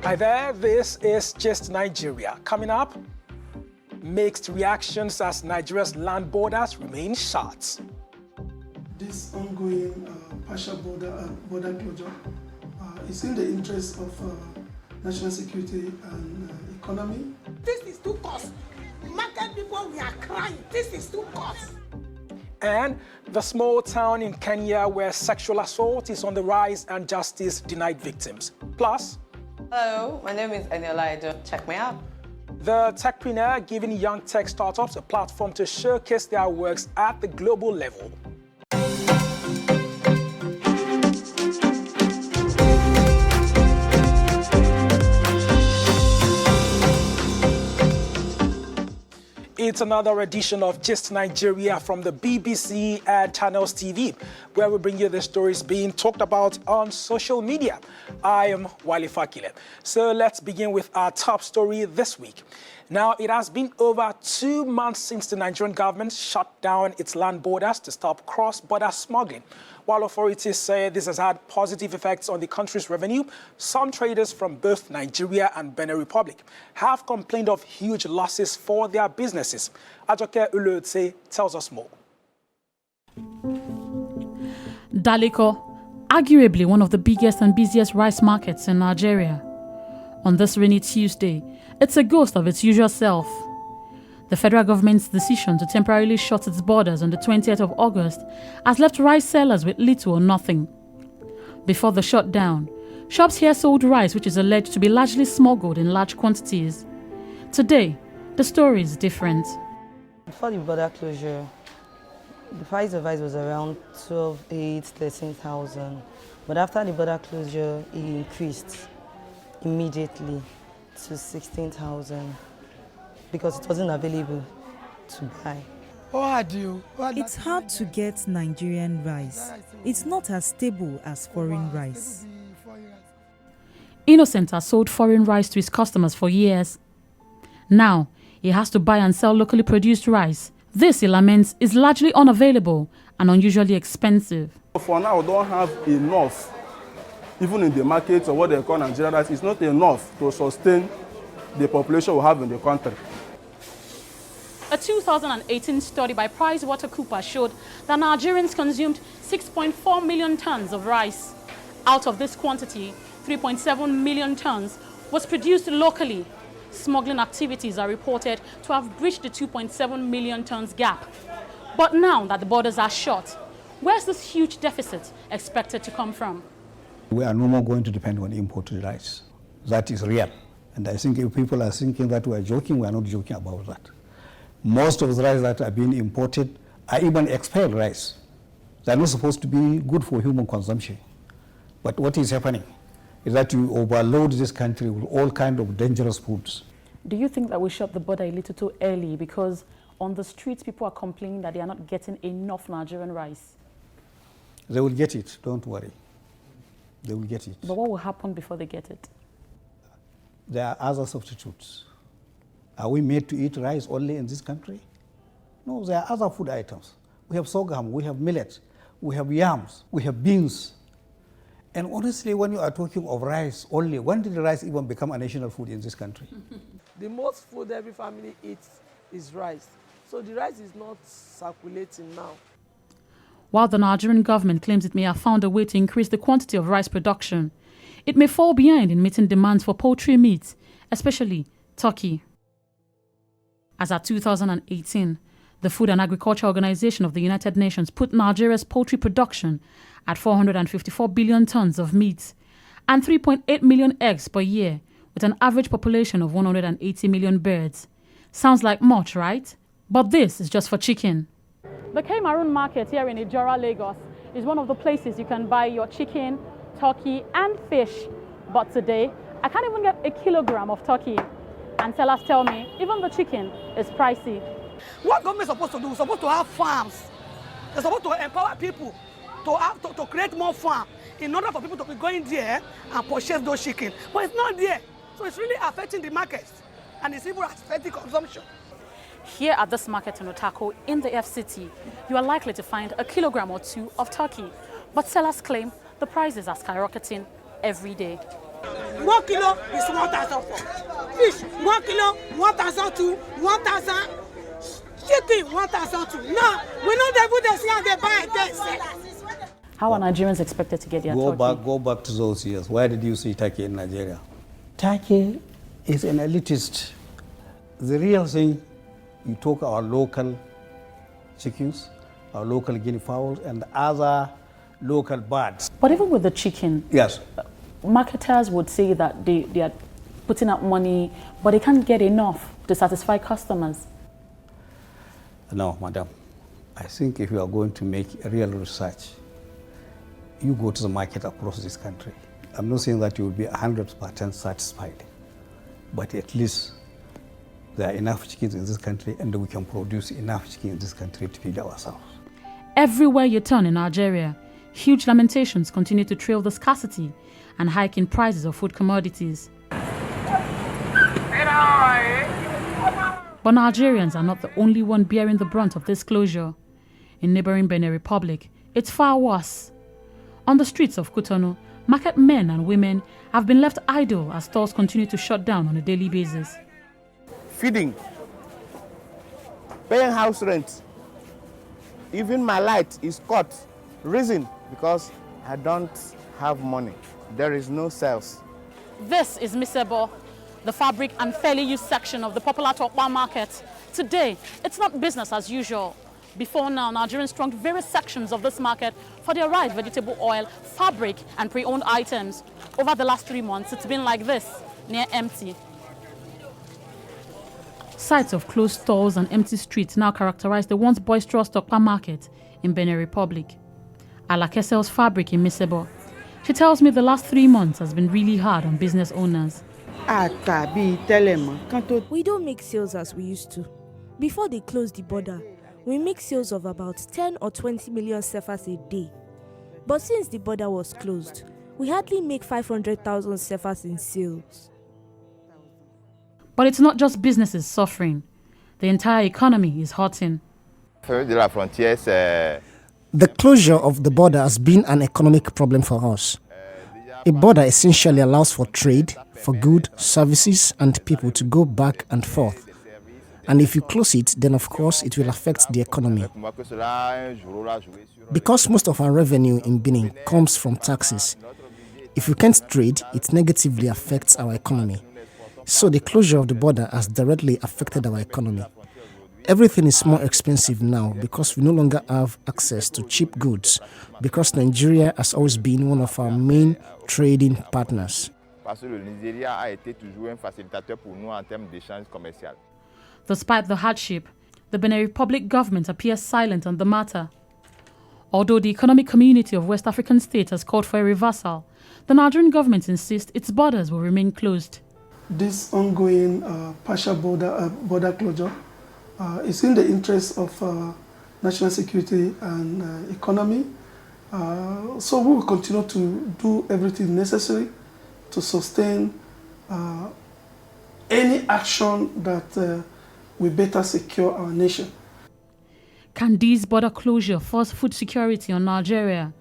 Hi there, this is Just Nigeria. Coming up, mixed reactions as Nigeria's land borders remain shut. This ongoing partial border closure is in the interest of national security and economy. This is too cost. Market people, we are crying. This is too cost. And the small town in Kenya where sexual assault is on the rise and justice denied victims. Plus, hello, my name is Eniola. Check me out. The techpreneur giving young tech startups a platform to showcase their works at the global level. It's another edition of Just Nigeria from the BBC and Channels TV, where we bring you the stories being talked about on social media. I am Wale Fakile. So let's begin with our top story this week. Now, it has been over 2 months since the Nigerian government shut down its land borders to stop cross-border smuggling. While authorities say this has had positive effects on the country's revenue, some traders from both Nigeria and Benin Republic have complained of huge losses for their businesses. Ajoke Ulotse tells us more. Daliko, arguably one of the biggest and busiest rice markets in Nigeria. On this rainy Tuesday, it's a ghost of its usual self. The federal government's decision to temporarily shut its borders on the 20th of August has left rice sellers with little or nothing. Before the shutdown, shops here sold rice which is alleged to be largely smuggled in large quantities. Today, the story is different. Before the border closure, the price of rice was around 13,000. But after the border closure, it increased immediately to 16,000 because it wasn't available to buy. It's hard to get Nigerian rice. It's not as stable as foreign rice. Innocent has sold foreign rice to his customers for years. Now, he has to buy and sell locally produced rice. This, he laments, is largely unavailable and unusually expensive. For now, we don't have enough, even in the markets or what they call Nigerian rice, it's not enough to sustain the population we have in the country. A 2018 study by PricewaterhouseCoopers showed that Nigerians consumed 6.4 million tons of rice. Out of this quantity, 3.7 million tons was produced locally. Smuggling activities are reported to have breached the 2.7 million tons gap. But now that the borders are shut, where's this huge deficit expected to come from? We are no more going to depend on imported rice. That is real. And I think if people are thinking that we are joking, we are not joking about that. Most of the rice that are being imported are even expired rice. They are not supposed to be good for human consumption. But what is happening is that you overload this country with all kinds of dangerous foods. Do you think that we shut the border a little too early because on the streets people are complaining that they are not getting enough Nigerian rice? They will get it, don't worry. They will get it. But what will happen before they get it? There are other substitutes. Are we made to eat rice only in this country? No, there are other food items. We have sorghum, we have millet, we have yams, we have beans. And honestly, when you are talking of rice only, when did rice even become a national food in this country? The most food every family eats is rice. So the rice is not circulating now. While the Nigerian government claims it may have found a way to increase the quantity of rice production, it may fall behind in meeting demands for poultry meat, especially turkey. As at 2018, the Food and Agriculture Organization of the United Nations put Nigeria's poultry production at 454 billion tons of meat and 3.8 million eggs per year, with an average population of 180 million birds. Sounds like much, right? But this is just for chicken. The Cameroon market here in Ijora, Lagos, is one of the places you can buy your chicken, turkey, and fish. But today, I can't even get a kilogram of turkey. And sellers tell me even the chicken is pricey. What government is supposed to do? It's supposed to have farms. They're supposed to empower people to create more farms in order for people to be going there and purchase those chicken. But it's not there. So it's really affecting the markets. And it's even affecting consumption. Here at this market in Otako, in the FCT, you are likely to find a kilogram or two of turkey. But sellers claim the prices are skyrocketing every day. 1 kilo is 1,004. Fish, 1 kilo, 1,002, 1,000. Chicken, 1,002. Now, we know they put the see and they buy again. How are Nigerians expected to get their turkey? Go back to those years. Why did you see turkey in Nigeria? Turkey is an elitist. The real thing, you talk our local chickens, our local guinea fowls, and other local birds. But even with the chicken, Yes. Marketers would say that they are putting up money, but they can't get enough to satisfy customers. No, madam. I think if you are going to make a real research, you go to the market across this country. I'm not saying that you will be 100% satisfied, but at least there are enough chickens in this country and we can produce enough chicken in this country to feed ourselves. Everywhere you turn in Nigeria, huge lamentations continue to trail the scarcity and hike in prices of food commodities. But Nigerians are not the only one bearing the brunt of this closure. In neighboring Benin Republic, it's far worse. On the streets of Cotonou, market men and women have been left idle as stores continue to shut down on a daily basis. Feeding, paying house rent, even my light is cut. Reason, because I don't have money. There is no sales. This is Misebo, the fabric and fairly used section of the popular Tokwa market. Today, it's not business as usual. Before now, Nigerians thronged various sections of this market for their rice, vegetable oil, fabric, and pre-owned items. Over the last 3 months, it's been like this, near empty. Sights of closed stores and empty streets now characterize the once boisterous Tokwa market in Benin Republic. Alake sells fabric in Misebo. She tells me the last 3 months has been really hard on business owners. We don't make sales as we used to. Before they closed the border, we make sales of about 10 or 20 million cefas a day. But since the border was closed, we hardly make 500,000 cefas in sales. But it's not just businesses suffering. The entire economy is hurting. The closure of the border has been an economic problem for us. A border essentially allows for trade, for goods, services, and people to go back and forth. And if you close it, then of course it will affect the economy. Because most of our revenue in Benin comes from taxes, if we can't trade, it negatively affects our economy. So the closure of the border has directly affected our economy. Everything is more expensive now because we no longer have access to cheap goods, because Nigeria has always been one of our main trading partners. Despite the hardship, the Benin Republic government appears silent on the matter. Although the economic community of West African states has called for a reversal, the Nigerian government insists its borders will remain closed. This ongoing partial border closure is in the interest of national security and economy. So we will continue to do everything necessary to sustain any action that will better secure our nation. Can this border closure force food security on Nigeria?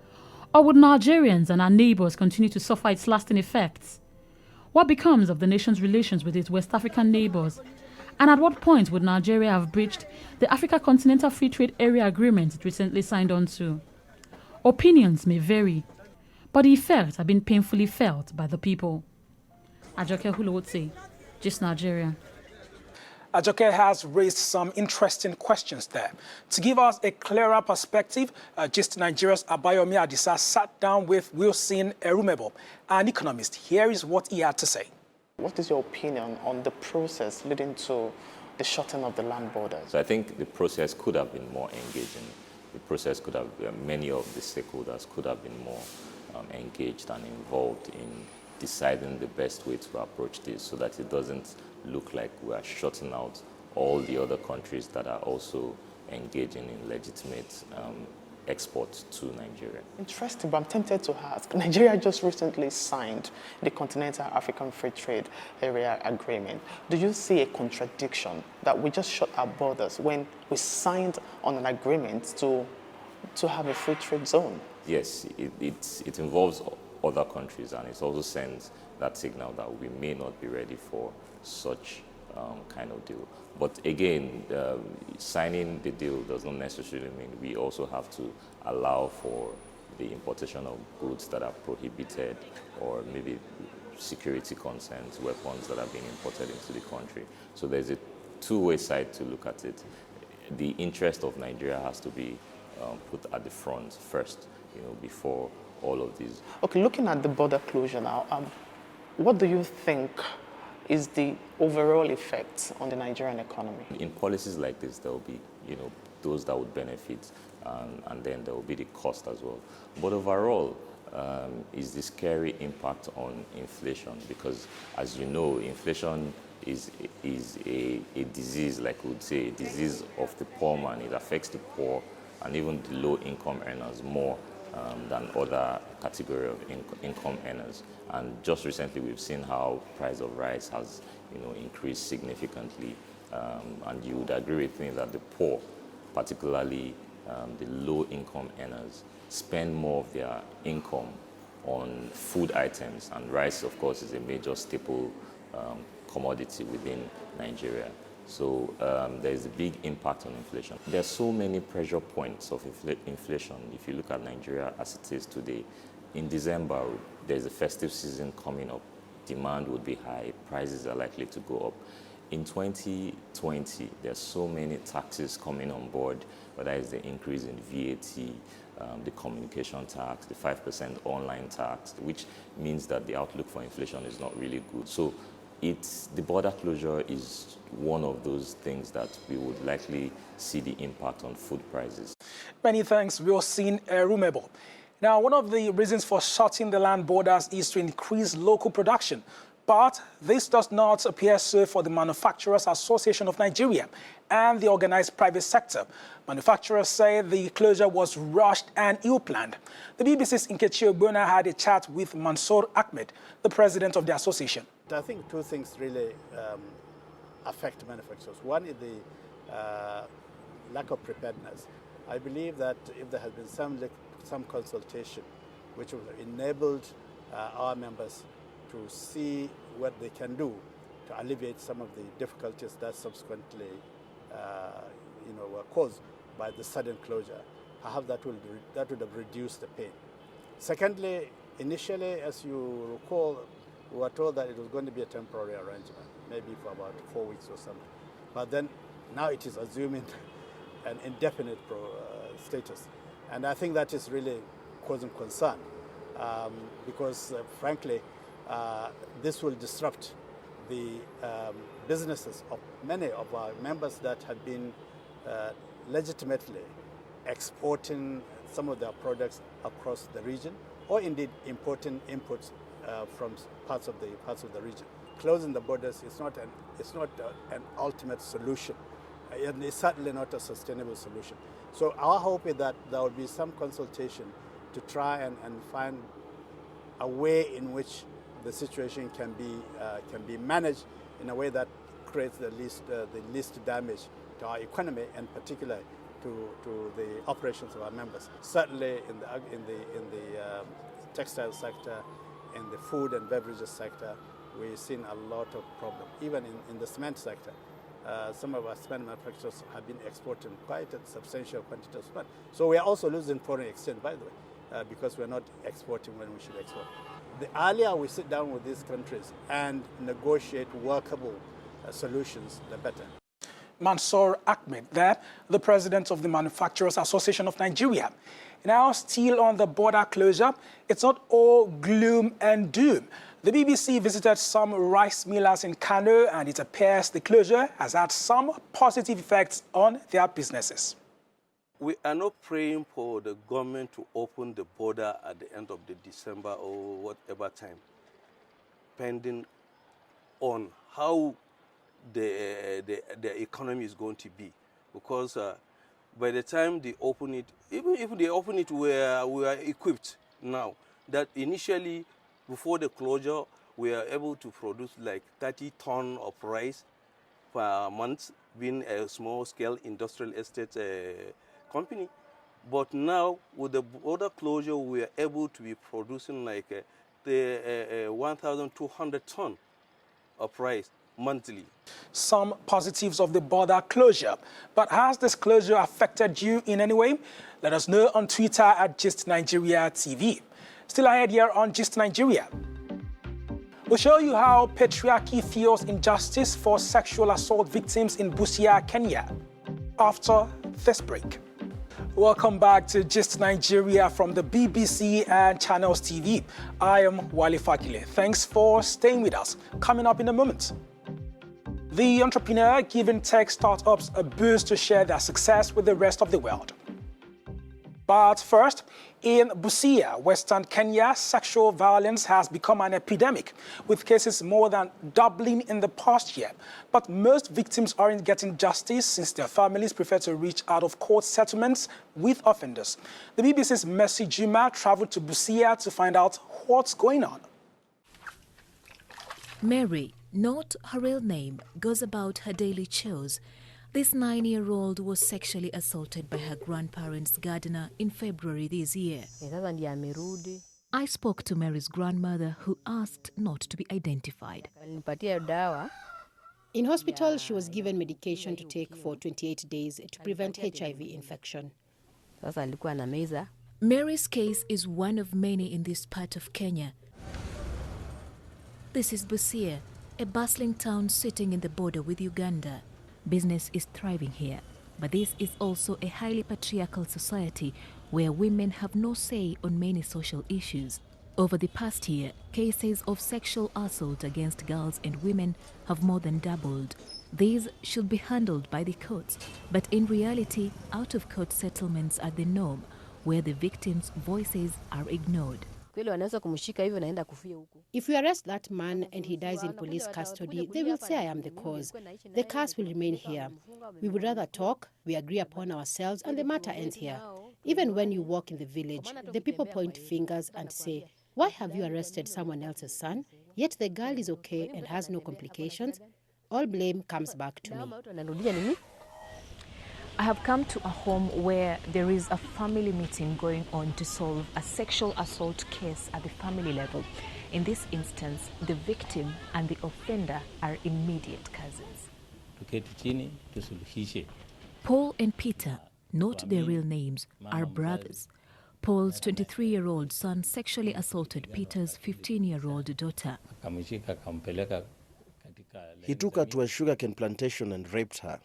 Or would Nigerians and our neighbors continue to suffer its lasting effects? What becomes of the nation's relations with its West African neighbors? And at what point would Nigeria have breached the Africa Continental Free Trade Area Agreement it recently signed on to? Opinions may vary, but the effects have been painfully felt by the people. Ajoke Hulotse, Gist Nigeria. Ajoke has raised some interesting questions there. To give us a clearer perspective, Gist Nigeria's Abayomi Adisa sat down with Wilson Aeromobil, an economist. Here is what he had to say. What is your opinion on the process leading to the shutting of the land borders? So I think the process could have been more engaging. The process could have, many of the stakeholders could have been more engaged and involved in deciding the best way to approach this so that it doesn't look like we are shutting out all the other countries that are also engaging in legitimate exports to Nigeria. Interesting, but I'm tempted to ask. Nigeria just recently signed the Continental African Free Trade Area Agreement. Do you see a contradiction that we just shut our borders when we signed on an agreement to have a free trade zone? Yes, it involves other countries, and it also sends that signal that we may not be ready for such kind of deal. But again, signing the deal does not necessarily mean we also have to allow for the importation of goods that are prohibited, or maybe security concerns, weapons that are being imported into the country. So there's a two-way side to look at it. The interest of Nigeria has to be put at the front first, before all of these. Okay, looking at the border closure now, what do you think is the overall effect on the Nigerian economy? In policies like this, there will be, those that would benefit, and then there will be the cost as well. But overall, is the scary impact on inflation, because, as you know, inflation is a disease, like we would say, a disease of the poor man. It affects the poor and even the low-income earners more than other category of income earners. And just recently, we've seen how price of rice has, increased significantly. And you would agree with me that the poor, particularly the low-income earners, spend more of their income on food items, and rice, of course, is a major staple commodity within Nigeria. So there's a big impact on inflation. There's so many pressure points of inflation. If you look at Nigeria as it is today, in December, there's a festive season coming up. Demand would be high, prices are likely to go up. In 2020, there's so many taxes coming on board, whether it's the increase in VAT, the communication tax, the 5% online tax, which means that the outlook for inflation is not really good. So the border closure is one of those things that we would likely see the impact on food prices. Many thanks, Wilson Aeromobil. Now, one of the reasons for shutting the land borders is to increase local production. But this does not appear so for the Manufacturers Association of Nigeria and the organized private sector. Manufacturers say the closure was rushed and ill-planned. The BBC's Nkechi Ogbonna had a chat with Mansour Ahmed, the president of the association. I think two things really affect manufacturers. One is the lack of preparedness. I believe that if there had been some consultation which would have enabled our members to see what they can do to alleviate some of the difficulties that subsequently were caused by the sudden closure, perhaps that would have reduced the pain. Secondly, initially, as you recall, we were told that it was going to be a temporary arrangement, maybe for about 4 weeks or something. But then now it is assuming an indefinite status. And I think that is really causing concern because, frankly, this will disrupt the businesses of many of our members that have been legitimately exporting some of their products across the region, or indeed importing inputs from parts of the region. Closing the borders is not an ultimate solution. It's certainly not a sustainable solution. So our hope is that there will be some consultation to try and find a way in which the situation can be managed in a way that creates the least damage to our economy, and particularly to the operations of our members. Certainly in the textile sector, in the food and beverages sector, we've seen a lot of problems. Even in the cement sector, some of our cement manufacturers have been exporting quite a substantial quantity of cement. So we are also losing foreign exchange, by the way, because we're not exporting when we should export. The earlier we sit down with these countries and negotiate workable solutions, the better. Mansour Ahmed there, the president of the Manufacturers Association of Nigeria. Now, still on the border closure, it's not all gloom and doom. The BBC visited some rice millers in Kano, and it appears the closure has had some positive effects on their businesses. We are not praying for the government to open the border at the end of the December or whatever time, depending on how the economy is going to be. Because by the time they open it, even if they open it, we are equipped now. That initially, before the closure, we are able to produce like 30 tons of rice per month, being a small-scale industrial estate company. But now, with the border closure, we are able to be producing like 1,200 tons of rice monthly. Some positives of the border closure. But has this closure affected you in any way? Let us know on Twitter at Gist Nigeria TV. Still ahead here on Gist Nigeria. We'll show you how patriarchy fuels injustice for sexual assault victims in Busia, Kenya. After this break. Welcome back to Gist Nigeria from the BBC and Channels TV. I am Wale Fakile. Thanks for staying with us. Coming up in a moment. The entrepreneur giving tech startups a boost to share their success with the rest of the world. But first, in Busia, Western Kenya, sexual violence has become an epidemic, with cases more than doubling in the past year. But most victims aren't getting justice since their families prefer to reach out-of-court settlements with offenders. The BBC's Mercy Juma traveled to Busia to find out what's going on. Mary, not her real name, goes about her daily chores. This 9-year-old was sexually assaulted by her grandparents' gardener in February this year. I spoke to Mary's grandmother, who asked not to be identified. In hospital, she was given medication to take for 28 days to prevent HIV infection. Mary's case is one of many in this part of Kenya. This is Busia, a bustling town sitting in the border with Uganda. Business is thriving here, but this is also a highly patriarchal society where women have no say on many social issues. Over the past year, cases of sexual assault against girls and women have more than doubled. These should be handled by the courts, but in reality, out-of-court settlements are the norm, where the victims' voices are ignored. If we arrest that man and he dies in police custody, they will say I am the cause. The curse will remain here. We would rather talk, we agree upon ourselves, and the matter ends here. Even when you walk in the village, the people point fingers and say, why have you arrested someone else's son? Yet the girl is okay and has no complications. All blame comes back to me. I have come to a home where there is a family meeting going on to solve a sexual assault case at the family level. In this instance, the victim and the offender are immediate cousins. Paul and Peter, not their real names, are brothers. Paul's 23-year-old son sexually assaulted Peter's 15-year-old daughter. He took her to a sugarcane plantation and raped her.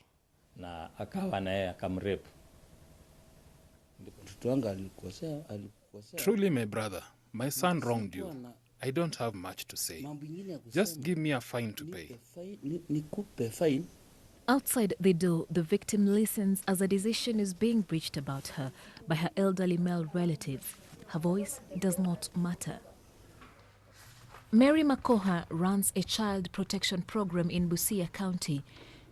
Truly, my brother, my son wronged you. I don't have much to say. Just give me a fine to pay. Outside the door, the victim listens as a decision is being breached about her by her elderly male relatives. Her voice does not matter. Mary Makoha runs a child protection program in Busia County.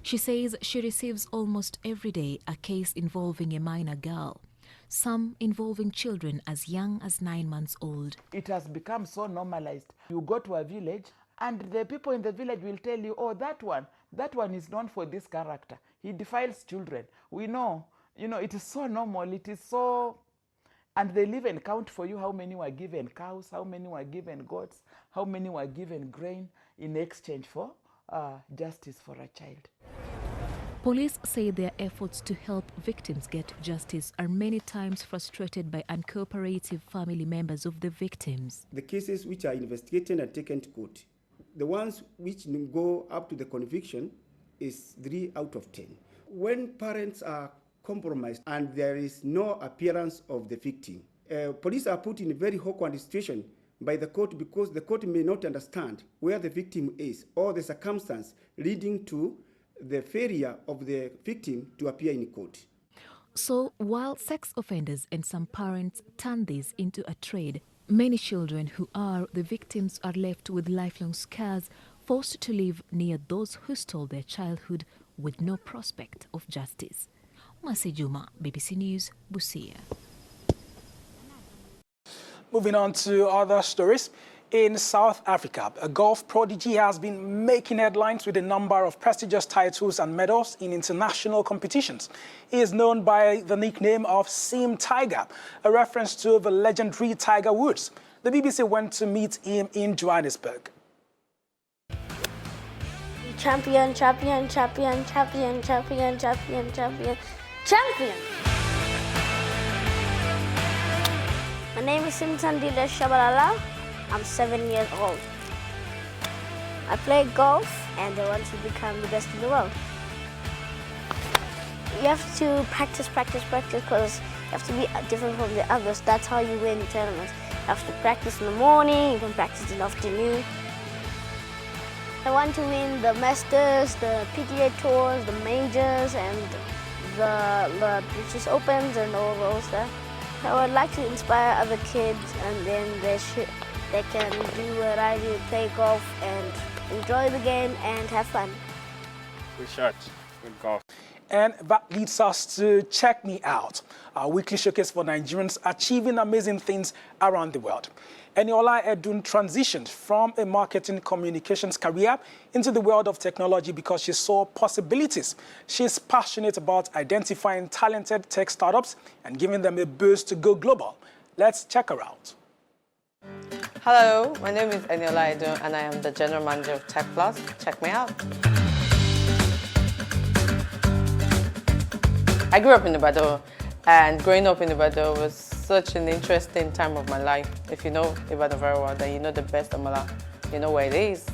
She says she receives almost every day a case involving a minor girl, some involving children as young as 9 months old. It has become so normalized. You go to a village and the people in the village will tell you, oh, that one is known for this character. He defiles children. We know, it is so normal. It is so, and they'll even count for you how many were given cows, how many were given goats, how many were given grain in exchange for justice for a child. Police say their efforts to help victims get justice are many times frustrated by uncooperative family members of the victims. The cases which are investigated and taken to court, the ones which go up to the conviction is 3 out of 10. When parents are compromised and there is no appearance of the victim, police are put in a very awkward situation by the court because the court may not understand where the victim is or the circumstance leading to the failure of the victim to appear in court. So while sex offenders and some parents turn this into a trade, many children who are the victims are left with lifelong scars, forced to live near those who stole their childhood with no prospect of justice. Mercy Juma, BBC News, Busia. Moving on to other stories. In South Africa, a golf prodigy has been making headlines with a number of prestigious titles and medals in international competitions. He is known by the nickname of Sim Tiger, a reference to the legendary Tiger Woods. The BBC went to meet him in Johannesburg. Champion, champion, champion, champion, champion, champion, champion, champion. My name is Simtandile Shabalala. I'm 7 years old. I play golf and I want to become the best in the world. You have to practice because you have to be different from the others. That's how you win tournaments. You have to practice in the morning, you can practice in the afternoon. I want to win the Masters, the PGA Tours, the Majors, and the British Opens and all those stuff. I would like to inspire other kids, and then they can do what I do, play golf and enjoy the game and have fun. Good shot, good golf. And that leads us to Check Me Out, our weekly showcase for Nigerians achieving amazing things around the world. Eniola Edun transitioned from a marketing communications career into the world of technology because she saw possibilities. She's passionate about identifying talented tech startups and giving them a boost to go global. Let's check her out. Hello, my name is Eniola Edun and I am the General Manager of Tech Plus. Check me out. I grew up in Ibadan, and growing up in Ibadan was such an interesting time of my life. If you know Ibadan very well, then you know the best amala, you know where it is.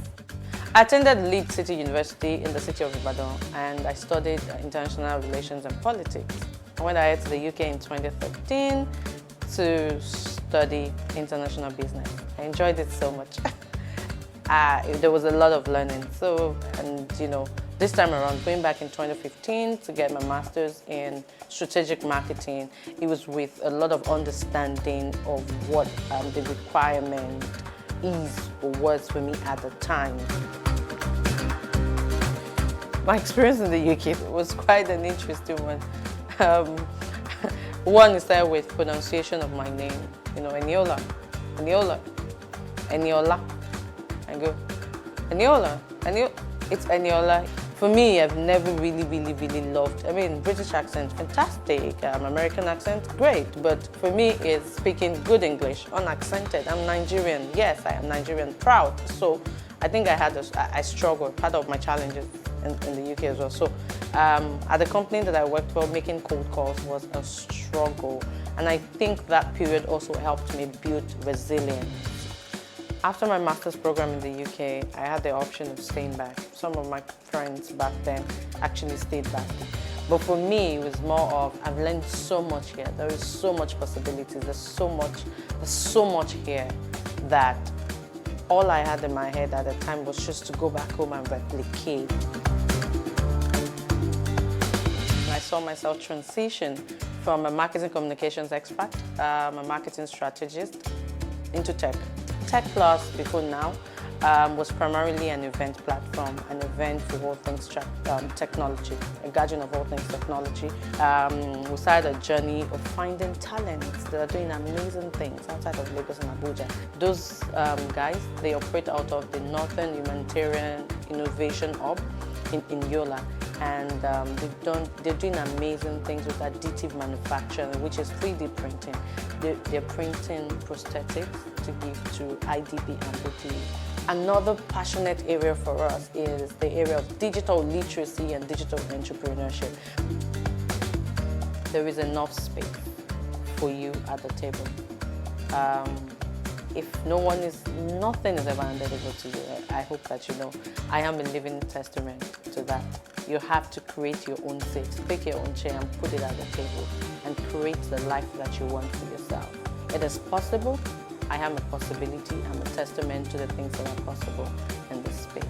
I attended Leeds City University in the city of Ibadan, and I studied international relations and politics. I went ahead to the UK in 2013 to study international business. I enjoyed it so much. There was a lot of learning. This time around, going back in 2015 to get my master's in strategic marketing, it was with a lot of understanding of what the requirement is or was for me at the time. My experience in the UK was quite an interesting one. One is there with pronunciation of my name, Eniola. I go, Eniola. It's Eniola. For me, I've never really loved, British accent, fantastic. American accent, great. But for me, it's speaking good English, unaccented. I'm Nigerian. Yes, I am Nigerian, proud. So I think I struggled. Part of my challenges in the UK as well. So at the company that I worked for, making cold calls was a struggle. And I think that period also helped me build resilience. After my master's program in the UK, I had the option of staying back. Some of my friends back then actually stayed back. But for me, it was more of, I've learned so much here. There is so much possibilities. There's so much here that all I had in my head at the time was just to go back home and replicate. I saw myself transition from a marketing communications expert, a marketing strategist, into tech. Tech Plus, before now, was primarily an event platform, an event for all things technology, a guardian of all things technology. We started a journey of finding talents that are doing amazing things outside of Lagos and Abuja. Those guys, they operate out of the Northern Humanitarian Innovation Hub in Yola. And they're doing amazing things with additive manufacturing, which is 3D printing. They're printing prosthetics to give to IDP amputees. Another passionate area for us is the area of digital literacy and digital entrepreneurship. There is enough space for you at the table. If nothing is ever handed over to you, I hope that you know I am a living testament to that. You have to create your own seat, pick your own chair and put it at the table and create the life that you want for yourself. It is possible. I am a possibility. I'm a testament to the things that are possible in this space.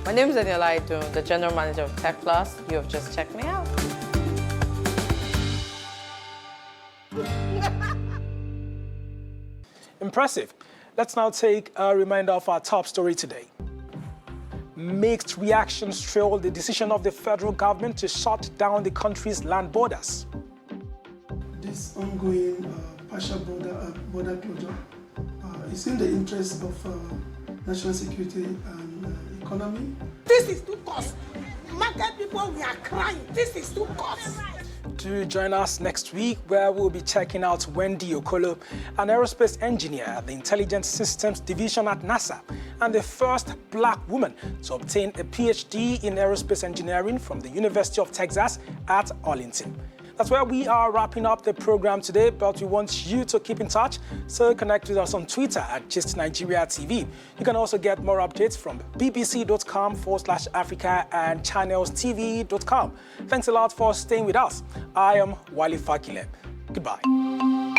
My name is Eniola Edun, the General Manager of Tech Plus. You have just checked me out. Impressive. Let's now take a reminder of our top story today. Mixed reactions trail the decision of the federal government to shut down the country's land borders. This ongoing partial border closure it's in the interest of national security and economy. This is too cost. Market people, we are crying. This is too cost. Do join us next week where we'll be checking out Wendy Okolo, an aerospace engineer at the Intelligence Systems Division at NASA, and the first black woman to obtain a PhD in aerospace engineering from the University of Texas at Arlington. That's where we are wrapping up the program today, but we want you to keep in touch, so connect with us on Twitter at Gist Nigeria TV. You can also get more updates from bbc.com/Africa and channelstv.com. Thanks a lot for staying with us. I am Wale Fakile. Goodbye.